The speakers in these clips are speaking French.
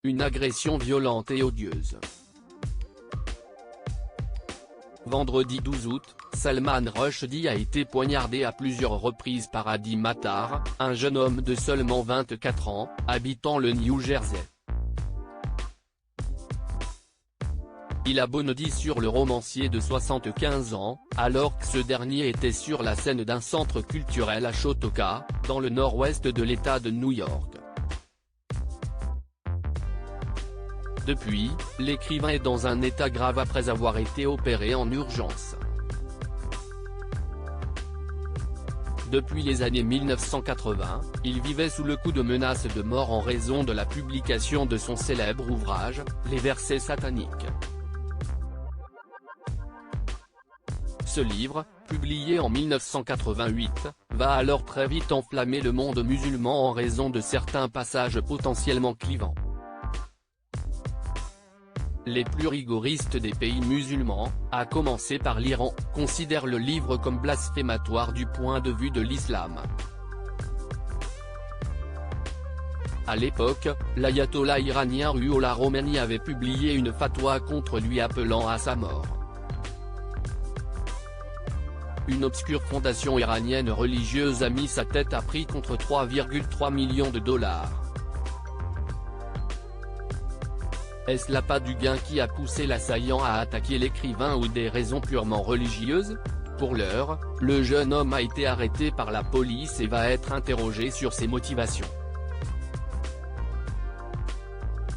une agression violente et odieuse. Vendredi 12 août, Salman Rushdie a été poignardé à plusieurs reprises par Adi Matar, un jeune homme de seulement 24 ans, habitant le New Jersey. Il a bondi sur le romancier de 75 ans, alors que ce dernier était sur la scène d'un centre culturel à Chautauqua, dans le nord-ouest de l'État de New York. Depuis, l'écrivain est dans un état grave après avoir été opéré en urgence. Depuis les années 1980, il vivait sous le coup de menaces de mort en raison de la publication de son célèbre ouvrage, Les versets sataniques. Ce livre, publié en 1988, va alors très vite enflammer le monde musulman en raison de certains passages potentiellement clivants. Les plus rigoristes des pays musulmans, à commencer par l'Iran, considèrent le livre comme blasphématoire du point de vue de l'islam. À l'époque, l'ayatollah iranien Ruhollah Khomeini avait publié une fatwa contre lui appelant à sa mort. Une obscure fondation iranienne religieuse a mis sa tête à prix contre 3,3 millions de dollars. Est-ce l'appât du gain qui a poussé l'assaillant à attaquer l'écrivain ou des raisons purement religieuses? Pour l'heure, le jeune homme a été arrêté par la police et va être interrogé sur ses motivations.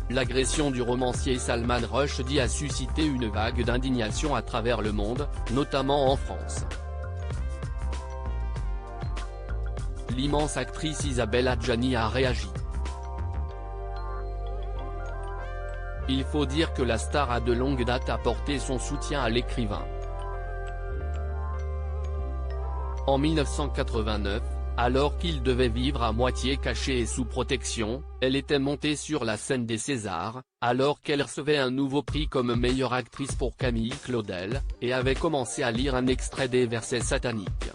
L'agression du romancier Salman Rushdie a suscité une vague d'indignation à travers le monde, notamment en France. L'immense actrice Isabelle Adjani a réagi. Il faut dire que la star a de longue date apporté son soutien à l'écrivain. En 1989, alors qu'il devait vivre à moitié caché et sous protection, elle était montée sur la scène des Césars, alors qu'elle recevait un nouveau prix comme meilleure actrice pour Camille Claudel, et avait commencé à lire un extrait des versets sataniques.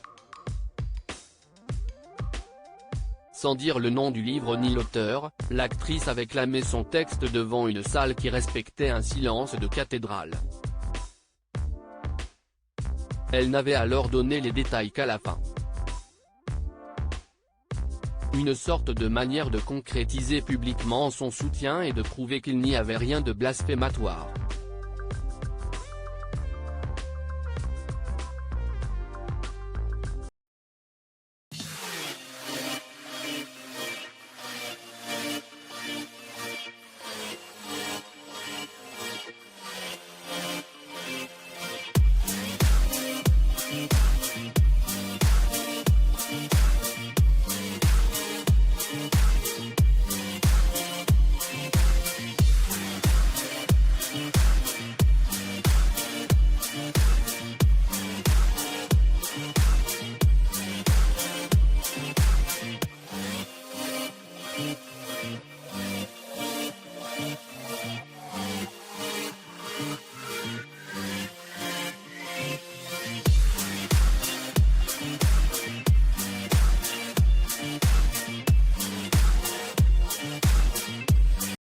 Sans dire le nom du livre ni l'auteur, l'actrice avait clamé son texte devant une salle qui respectait un silence de cathédrale. Elle n'avait alors donné les détails qu'à la fin. Une sorte de manière de concrétiser publiquement son soutien et de prouver qu'il n'y avait rien de blasphématoire.